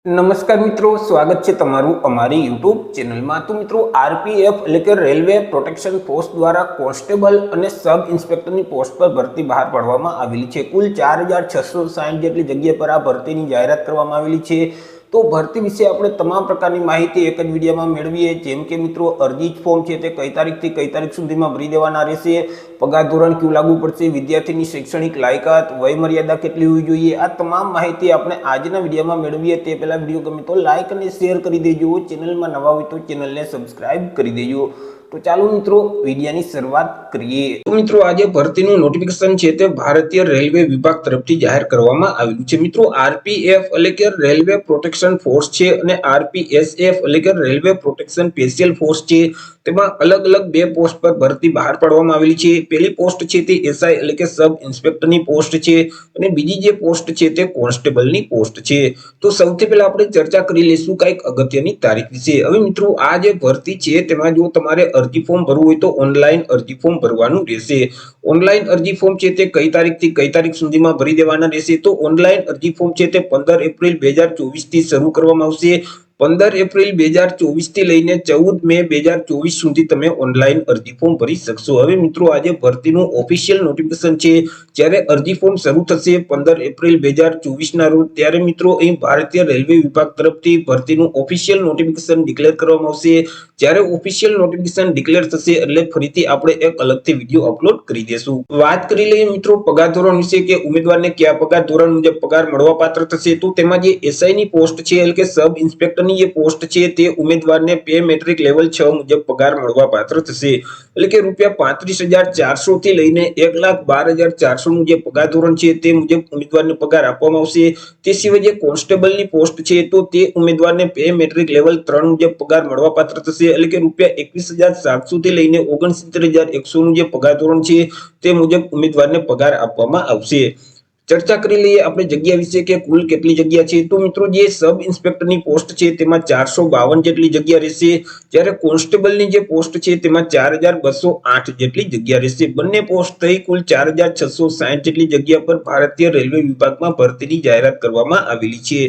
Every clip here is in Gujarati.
નમસ્કાર મિત્રો, સ્વાગત છે તમારું અમારી યુટ્યુબ ચેનલમાં। તો મિત્રો, આરપીએફ એટલે કે રેલવે પ્રોટેક્શન ફોર્સ દ્વારા કોન્સ્ટેબલ અને સબ ઇન્સ્પેક્ટરની પોસ્ટ પર ભરતી બહાર પાડવામાં આવેલી છે। કુલ 4660 જેટલી જગ્યા પર આ ભરતીની જાહેરાત કરવામાં આવેલી છે। તો ભરતી વિશે આપણે તમામ પ્રકારની માહિતી એક જ વિડીયોમાં મેળવીએ। જેમ કે મિત્રો, અરજી ફોર્મ છે તે કઈ તારીખથી કઈ તારીખ સુધીમાં ભરી દેવાના રહેશે, પગાર ધોરણ ક્યું લાગુ પડશે, વિદ્યાર્થીની શૈક્ષણિક લાયકાત, વય મર્યાદા કેટલી હોવી જોઈએ, આ તમામ માહિતી આપણે આજના વિડીયોમાં મેળવીએ। તે પહેલા વિડીયો ગમે તો લાઈક અને શેર કરી દેજો, ચેનલમાં નવા હોય તો ચેનલને સબસ્ક્રાઇબ કરી દેજો। તો ચાલો મિત્રો, વિડીયોની શરૂઆત કરીએ। તો મિત્રો, આજે ભરતીનું નોટિફિકેશન છે તે ભારતીય રેલવે વિભાગ તરફથી જાહેર કરવામાં આવ્યું છે। મિત્રો, આરપીએફ એટલે કે રેલવે પ્રોટેક્શન ફોર્સ છે અને આરપીએસએફ એટલે કે રેલવે પ્રોટેક્શન સ્પેશિયલ ફોર્સ છે। તેમાં અલગ અલગ બે પોસ્ટ પર ભરતી બહાર પાડવામાં આવેલી છે। પહેલી પોસ્ટ છે તે એસઆઈ એટલે કે સબ ઇન્સ્પેક્ટરની પોસ્ટ છે અને બીજી જે પોસ્ટ છે તે કોન્સ્ટેબલની પોસ્ટ છે। તો સૌથી પહેલા આપણે ચર્ચા કરી લઈશું કઈક અગત્યની તારીખ વિશે। હવે મિત્રો, આ જે ભરતી છે તેમાં જો તમારે અરજી ફોર્મ ભરવું હોય તો ઓનલાઈન અરજી ફોર્મ ભરવાનું રહેશે। ઓનલાઈન અરજી ફોર્મ છે તે કઈ તારીખથી કઈ તારીખ સુધીમાં ભરી દેવાના રહેશે? તો ઓનલાઈન અરજી ફોર્મ છે તે 15 એપ્રિલ 2024 થી શરૂ કરવામાં આવશે। 15 એપ્રિલ 2024 થી લઈને 14 મે 2024 સુધી તમે ઓનલાઈન અરજી ફોર્મ ભરી શકશો। હવે મિત્રો, આજે ભરતીનું ઓફિશિયલ નોટિફિકેશન છે, જ્યારે અરજી ફોર્મ શરૂ થશે 15 એપ્રિલ 2024 ના રોજ, ત્યારે મિત્રો અહીં ભારતીય રેલવે વિભાગ તરફથી ભરતીનું ઓફિશિયલ નોટિફિકેશન ડિક્લેર કરવામાં આવશે। જ્યારે ઓફિશિયલ નોટિફિકેશન ડિક્લેર થશે એટલે ફરીથી આપણે એક અલગથી વિડીયો અપલોડ કરી દેશું। વાત કરી લઈએ મિત્રો પગાર ધોરણ વિશે કે ઉમેદવારને કયા પગાર ધોરણ મુજબ પગાર મળવાપાત્ર થશે। તો તેમાં જે એસઆઈ ની પોસ્ટ છે એટલે કે સબ ઇન્સ્પેક્ટરની જે પોસ્ટ છે તે ઉમેદવારને પે મેટ્રિક લેવલ 6 મુજબ પગાર મળવાપાત્ર થશે। એટલે કે ₹35,400 થી લઈને 1,12,400 નું જે પગાર ધોરણ છે તે મુજબ ઉમેદવારને પગાર આપવામાં આવશે। તે સિવાય જે કોન્સ્ટેબલની પોસ્ટ છે તો તે ઉમેદવારને પે મેટ્રિક લેવલ 3 મુજબ પગાર મળવાપાત્ર થશે। એટલે કે ₹21,700 થી લઈને 69,100 નું જે પગાર ધોરણ છે તે મુજબ ઉમેદવારને પગાર આપવામાં આવશે। ચર્ચા કરી લઈએ આપણે જગ્યા વિશે કે કુલ કેટલી જગ્યા છે। તો મિત્રો, જે સબ ઇન્સ્પેક્ટરની પોસ્ટ છે તેમાં 452 જેટલી જગ્યા રહેશે, જ્યારે કોન્સ્ટેબલની જે પોસ્ટ છે તેમાં 4208 જેટલી જગ્યા રહેશે। બંને પોસ્ટ થઈ કુલ 4660 જેટલી જગ્યા પર ભારતીય રેલવે વિભાગમાં ભરતીની જાહેરાત કરવામાં આવેલી છે।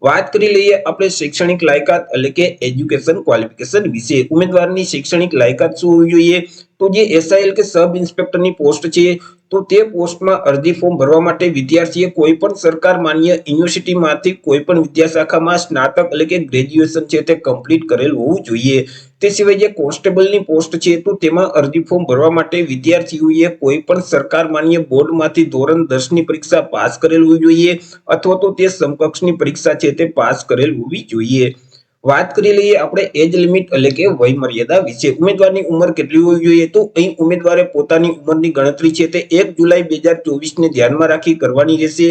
વાત કરી લઈએ આપણે શૈક્ષણિક લાયકાત એટલે કે એજ્યુકેશન ક્વોલિફિકેશન વિશે। ઉમેદવારની શૈક્ષણિક લાયકાત શું હોવી જોઈએ? તો જે એસઆઈ કે સબ ઇન્સ્પેક્ટરની પોસ્ટ છે તો તે પોસ્ટમાં અરજી ફોર્મ ભરવા માટે વિદ્યાર્થીએ કોઈ પણ સરકાર માન્ય યુનિવર્સિટીમાંથી કોઈ પણ વિદ્યાશાખામાં સ્નાતક એટલે કે ગ્રેજ્યુએશન છે તે કમ્પ્લીટ કરેલ હોવું જોઈએ। તે સિવાય જે કોન્સ્ટેબલની પોસ્ટ છે તો તેમાં અરજી ફોર્મ ભરવા માટે વિદ્યાર્થીઓએ કોઈ પણ સરકાર માન્ય બોર્ડમાંથી ધોરણ 10 ની પરીક્ષા પાસ કરેલ હોવી જોઈએ અથવા તો તે સમકક્ષની પરીક્ષા છે તે પાસ કરેલ હોવી જોઈએ। વાત કરી લઈએ આપણે એજ લિમિટ એટલે કે વય મર્યાદા વિશે। ઉમેદવારની ઉંમર કેટલી હોવી જોઈએ? તો અહીં ઉમેદવારે પોતાની ઉંમરની ગણતરી છે તે 1 જુલાઈ 2024 ને ધ્યાનમાં રાખી કરવાની રહેશે।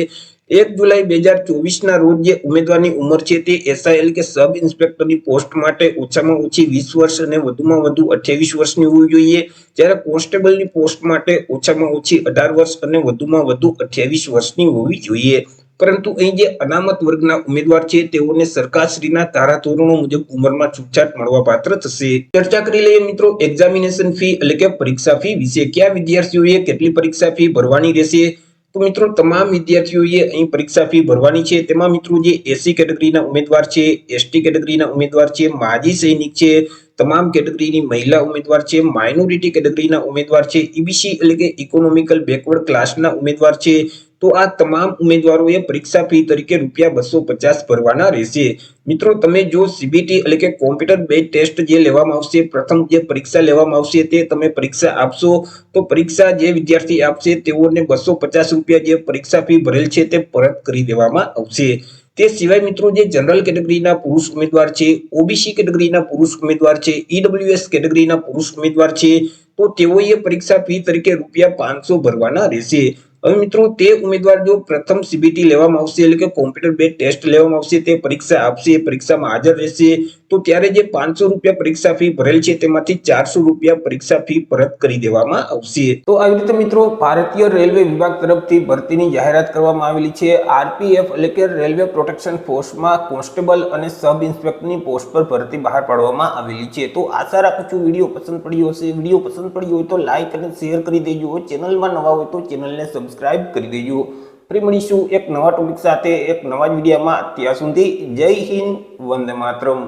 1 જુલાઈ 2024 ના રોજ જે ઉમેદવારની ઉંમર છે તે એસઆઈ એટલે કે સબ ઇન્સ્પેક્ટરની પોસ્ટ માટે ઓછામાં ઓછી 20 વર્ષ અને વધુમાં વધુ 28 વર્ષની હોવી જોઈએ, જ્યારે કોન્સ્ટેબલની પોસ્ટ માટે ઓછામાં ઓછી 18 વર્ષ અને વધુમાં વધુ 28 વર્ષની હોવી જોઈએ। પરંતુ અહીં જે અનામત વર્ગના ઉમેદવાર છે તેઓને સરકારશ્રીના ધારાધોરણો મુજબ ઉંમરમાં છૂટછાટ મળવાપાત્ર થશે। ચર્ચા કરી લઈએ મિત્રો એક્ઝામિનેશન ફી એટલે કે પરીક્ષા ફી વિશે। કયા વિદ્યાર્થીઓએ કેટલી પરીક્ષા ફી ભરવાની રહેશે? તો મિત્રો, તમામ વિદ્યાર્થીઓએ અહીં પરીક્ષા ફી ભરવાની છે। તેમાં મિત્રો જે એસસી કેટેગરીના ઉમેદવાર છે, એસટી કેટેગરીના ઉમેદવાર છે, માજી સૈનિક છે, તમામ કેટેગરીની મહિલા ઉમેદવાર છે, માઇનોરિટી કેટેગરીના ઉમેદવાર છે, ઈબીસી એટલે કે ઇકોનોમિકલ બેકવર્ડ ક્લાસના ઉમેદવાર છે, તો આ તમામ ઉમેદવારોએ પરીક્ષા ફી તરીકે ₹250 ભરવાના રહેશે। મિત્રો, તમે જો સીબીટી એટલે કે કોમ્પ્યુટર બેઝ ટેસ્ટ જે લેવામાં આવશે, પ્રથમ જે પરીક્ષા લેવામાં આવશે તે તમે પરીક્ષા આપશો તો પરીક્ષા જે વિદ્યાર્થી આપશે તેઓને ₹250 જે પરીક્ષા ફી ભરેલ છે તે પરત કરી દેવામાં આવશે। તે સિવાય મિત્રો, જે જનરલ કેટેગરીના પુરુષ ઉમેદવાર છે, ઓબીસી કેટેગરીના પુરુષ ઉમેદવાર છે, ઈડબ્લ્યુએસ કેટેગરીના પુરુષ ઉમેદવાર છે, તો તેઓએ પરીક્ષા ફી તરીકે ₹500 ભરવાના રહેશે। હવે મિત્રો, તે ઉમેદવાર જો પ્રથમ સીબીટી લેવામાં આવશે એટલે કે કોમ્પ્યુટર બેઝ ટેસ્ટ લેવામાં આવશે, તે પરીક્ષા આપશે, પરીક્ષામાં હાજર રહેશે, તો ત્યારે જે ₹500 પરીક્ષા ફી ભરેલ છે તેમાંથી ₹400 પરીક્ષા ફી પરત કરી દેવામાં આવશે। તો આવી રીતે મિત્રો, ભારતીય રેલવે વિભાગ તરફથી ભરતીની જાહેરાત કરવામાં આવેલી છે। આરપીએફ એટલે કે રેલવે પ્રોટેક્શન ફોર્સમાં કોન્સ્ટેબલ અને સબ ઇન્સ્પેક્ટરની પોસ્ટ પર ભરતી બહાર પાડવામાં આવેલી છે। તો આશા રાખું છું વિડીયો પસંદ પડ્યો હશે। વિડીયો પસંદ પડ્યો હોય તો લાઈક અને શેર કરી દેજો, ચેનલમાં નવા હોય તો ચેનલને સબસ્ક્રાઇબ કરી દેજો। ફરી મળીશું એક નવા ટોપિક સાથે એક નવા જ વિડીયોમાં. ત્યાં સુધી જય હિન્દ, વંદે માતરમ.